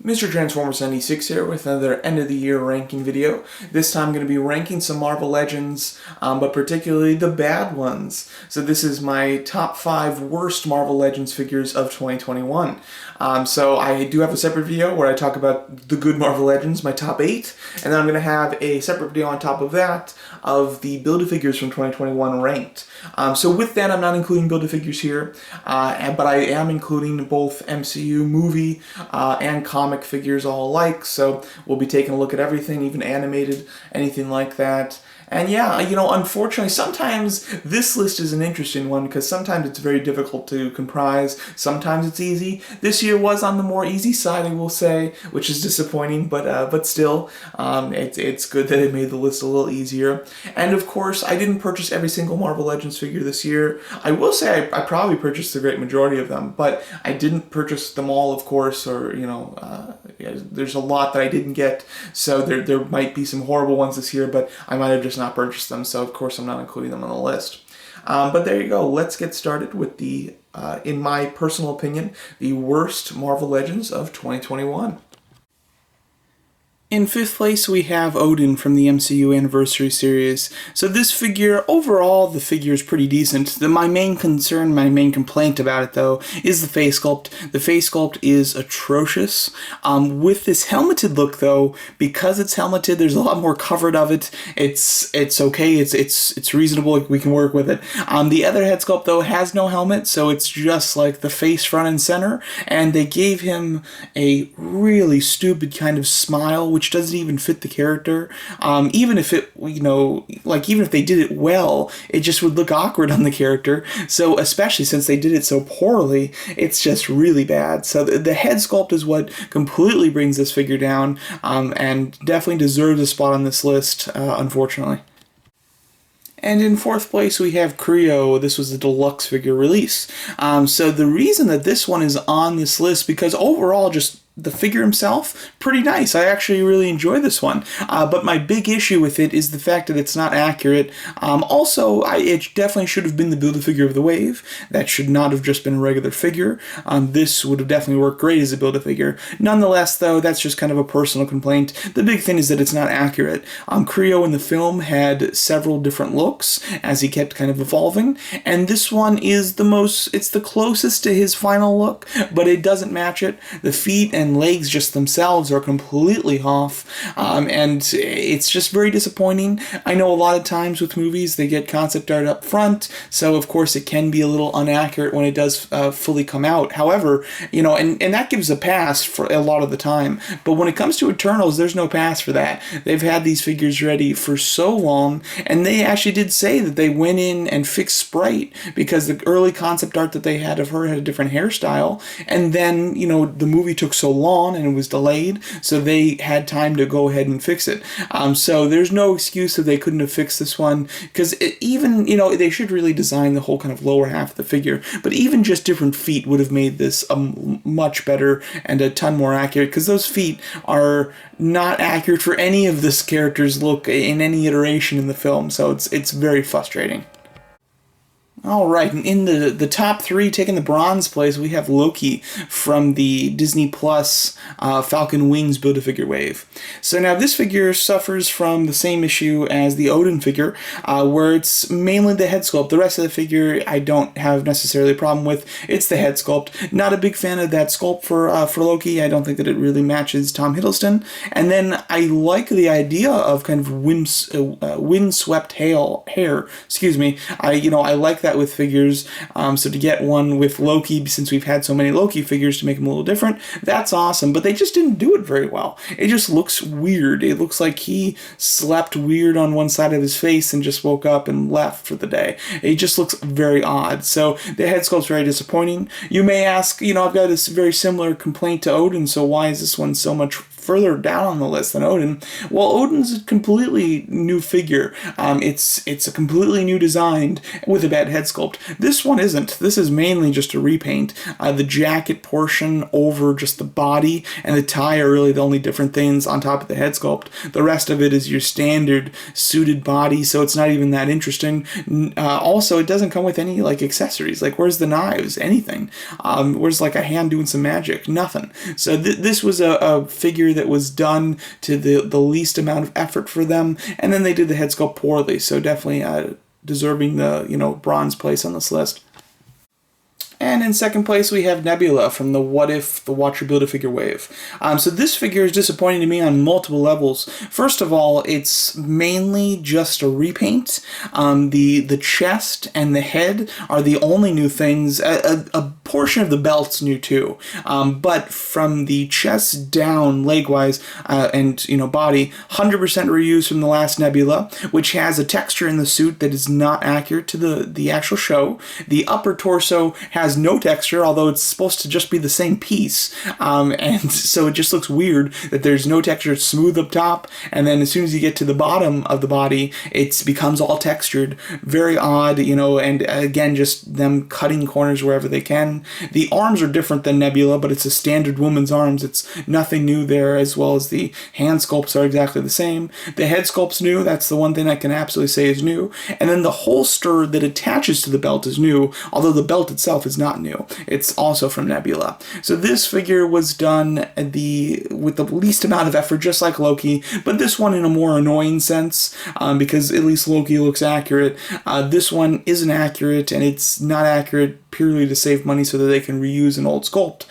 Mr. Transformer 76 here with another end of the year ranking video. This time I'm going to be ranking some Marvel Legends, but particularly the bad ones. So this is my top 5 worst Marvel Legends figures of 2021. So I do have a separate video where I talk about the good Marvel Legends, my top 8, and then I'm going to have a separate video on top of that of the Build-A-Figures from 2021 ranked. So with that, I'm not including Build-A-Figures here, but I am including both MCU movie and comic figures all alike, so we'll be taking a look at everything, even animated, anything like that. And yeah, unfortunately, sometimes this list is an interesting one because sometimes it's very difficult to comprise, sometimes it's easy. This year was on the more easy side, I will say, which is disappointing, but still, it's good that it made the list a little easier. And of course, I didn't purchase every single Marvel Legends figure this year. I will say I probably purchased the great majority of them, but I didn't purchase them all, of course, or, there's a lot that I didn't get, so there might be some horrible ones this year, but I might have just not purchased them, so of course I'm not including them on the list. But there you go. Let's get started with the, in my personal opinion, the worst Marvel Legends of 2021. In 5th place, we have Odin from the MCU Anniversary Series. So this figure, overall, the figure is pretty decent. My main concern, my main complaint about it, though, is the face sculpt. The face sculpt is atrocious. With this helmeted look, though, because it's helmeted, there's a lot more covered of it. It's okay. It's reasonable. We can work with it. The other head sculpt, though, has no helmet, so it's just like the face front and center. And they gave him a really stupid kind of smile, which doesn't even fit the character. Even if it, even if they did it well, it just would look awkward on the character. So especially since they did it so poorly, it's just really bad. So the head sculpt is what completely brings this figure down, and definitely deserves a spot on this list, unfortunately. And in 4th place, we have Creo. This was the deluxe figure release. So the reason that this one is on this list, because overall, just the figure himself, pretty nice. I actually really enjoy this one. But my big issue with it is the fact that it's not accurate. Also, it definitely should have been the Build-A-Figure of the Wave. That should not have just been a regular figure. This would have definitely worked great as a Build-A-Figure. Nonetheless, though, that's just kind of a personal complaint. The big thing is that it's not accurate. Creo in the film had several different looks as he kept kind of evolving, and this one is it's the closest to his final look, but it doesn't match it. The feet and legs just themselves are completely off, and it's just very disappointing. I know a lot of times with movies they get concept art up front, so of course it can be a little inaccurate when it does fully come out. However, and that gives a pass for a lot of the time, but when it comes to Eternals, there's no pass for that. They've had these figures ready for so long, and they actually did say that they went in and fixed Sprite because the early concept art that they had of her had a different hairstyle, and then the movie took so long and it was delayed, so they had time to go ahead and fix it. So there's no excuse that they couldn't have fixed this one, because even, they should really design the whole kind of lower half of the figure, but even just different feet would have made this much better and a ton more accurate, because those feet are not accurate for any of this character's look in any iteration in the film, so it's very frustrating. Alright, and in the top 3, taking the bronze place, we have Loki from the Disney Plus Falcon Wings Build-A-Figure wave. So now this figure suffers from the same issue as the Odin figure, where it's mainly the head sculpt. The rest of the figure I don't have necessarily a problem with. It's the head sculpt. Not a big fan of that sculpt for Loki. I don't think that it really matches Tom Hiddleston. And then I like the idea of kind of windswept hair. Excuse me. I like that with figures, so to get one with Loki, since we've had so many Loki figures, to make him a little different, that's awesome, but they just didn't do it very well. It just looks weird. It looks like he slept weird on one side of his face and just woke up and left for the day. It just looks very odd, so the head sculpt's very disappointing. You may ask, I've got this very similar complaint to Odin, so why is this one so much further down on the list than Odin. Well, Odin's a completely new figure. It's a completely new design with a bad head sculpt. This one isn't. This is mainly just a repaint. The jacket portion over just the body and the tie are really the only different things on top of the head sculpt. The rest of it is your standard suited body, so it's not even that interesting. Also, it doesn't come with any like accessories. Like, where's the knives? Anything? Where's like a hand doing some magic? Nothing. So this was a figure that was done to the least amount of effort for them, and then they did the head sculpt poorly. So definitely deserving the bronze place on this list. And in second place, we have Nebula from the What If the Watcher Build-A-Figure wave. So this figure is disappointing to me on multiple levels. First of all, it's mainly just a repaint. The chest and the head are the only new things. A portion of the belt's new too. But from the chest down, leg-wise, and body, 100% reused from the last Nebula, which has a texture in the suit that is not accurate to the actual show. The upper torso has no texture, although it's supposed to just be the same piece, and so it just looks weird that there's no texture. It's smooth up top, and then as soon as you get to the bottom of the body, it becomes all textured. Very odd, and again, just them cutting corners wherever they can. The arms are different than Nebula, but it's a standard woman's arms. It's nothing new there, as well as the hand sculpts are exactly the same. The head sculpt's new. That's the one thing I can absolutely say is new. And then the holster that attaches to the belt is new, although the belt itself is not new. It's also from Nebula. So this figure was done with the least amount of effort, just like Loki, but this one in a more annoying sense, because at least Loki looks accurate. This one isn't accurate, and it's not accurate purely to save money so that they can reuse an old sculpt.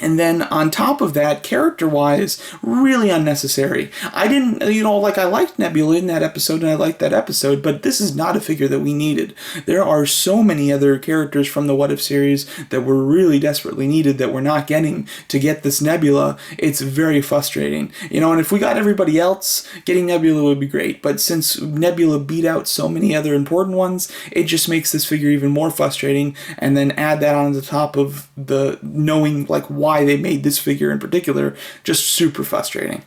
And then on top of that, character-wise, really unnecessary. I didn't, I liked Nebula in that episode, and I liked that episode, but this is not a figure that we needed. There are so many other characters from the What If series that were really desperately needed that we're not getting to get this Nebula. It's very frustrating. And if we got everybody else, getting Nebula would be great, but since Nebula beat out so many other important ones, it just makes this figure even more frustrating, and then add that on the top of the knowing, why they made this figure in particular, just super frustrating.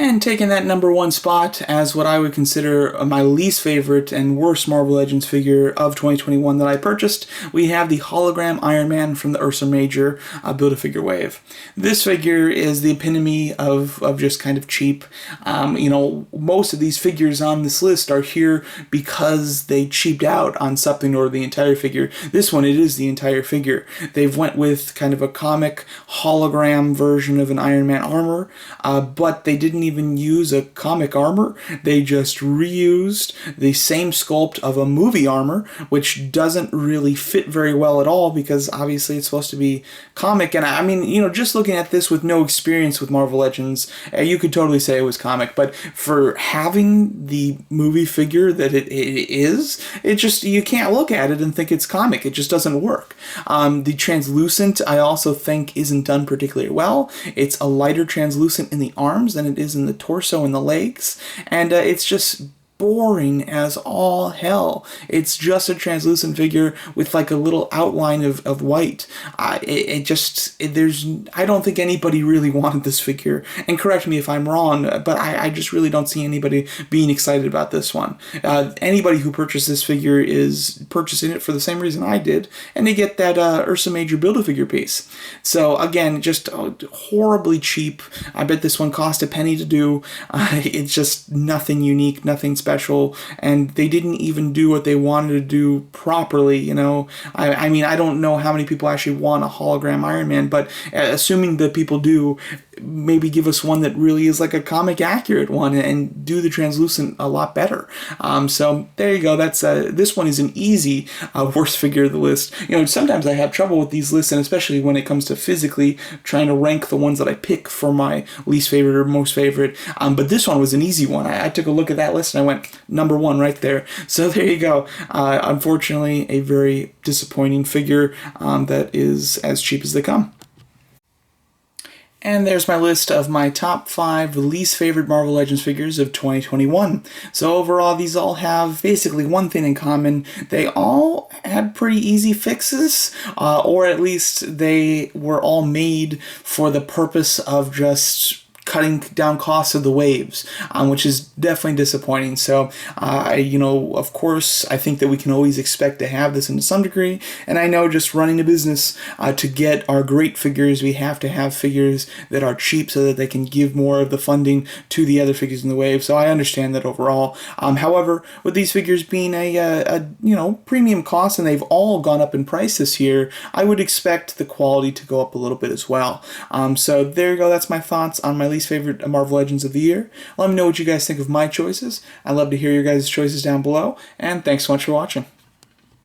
And taking that number one spot as what I would consider my least favorite and worst Marvel Legends figure of 2021 that I purchased, we have the hologram Iron Man from the Ursa Major Build-A-Figure wave. This figure is the epitome of just kind of cheap. Most of these figures on this list are here because they cheaped out on something or the entire figure. This one, it is the entire figure. They've went with kind of a comic hologram version of an Iron Man armor, but they didn't even use a comic armor. They just reused the same sculpt of a movie armor, which doesn't really fit very well at all because obviously it's supposed to be comic. And I mean, just looking at this with no experience with Marvel Legends, you could totally say it was comic, but for having the movie figure that it is, you can't look at it and think it's comic. It just doesn't work. The translucent, I also think, isn't done particularly well. It's a lighter translucent in the arms than it is in the torso and the legs, and it's just boring as all hell. It's just a translucent figure with a little outline of white. I don't think anybody really wanted this figure, and correct me if I'm wrong, but I just really don't see anybody being excited about this one. Anybody who purchased this figure is purchasing it for the same reason I did, and they get that Ursa Major Build-A-Figure piece. So again, just horribly cheap. I bet this one cost a penny to do. It's just nothing unique, nothing special, and they didn't even do what they wanted to do properly. I mean, I don't know how many people actually want a hologram Iron Man, but assuming that people do, maybe give us one that really is like a comic accurate one and do the translucent a lot better. So there you go. That's this one is an easy worst figure of the list. Sometimes I have trouble with these lists, and especially when it comes to physically trying to rank the ones that I pick for my least favorite or most favorite. But this one was an easy one. I took a look at that list and I went number one right there. So there you go. Unfortunately, a very disappointing figure that is as cheap as they come. And there's my list of my top 5 least favorite Marvel Legends figures of 2021. So overall, these all have basically one thing in common. They all had pretty easy fixes, or at least they were all made for the purpose of just cutting down costs of the waves, which is definitely disappointing. So, of course, I think that we can always expect to have this to some degree. And I know just running a business, to get our great figures, we have to have figures that are cheap so that they can give more of the funding to the other figures in the wave. So I understand that overall. However, with these figures being a premium cost, and they've all gone up in price this year, I would expect the quality to go up a little bit as well. So there you go. That's my thoughts on my least favorite Marvel Legends of the year. Let me know what you guys think of my choices. I'd love to hear your guys' choices down below, and thanks so much for watching.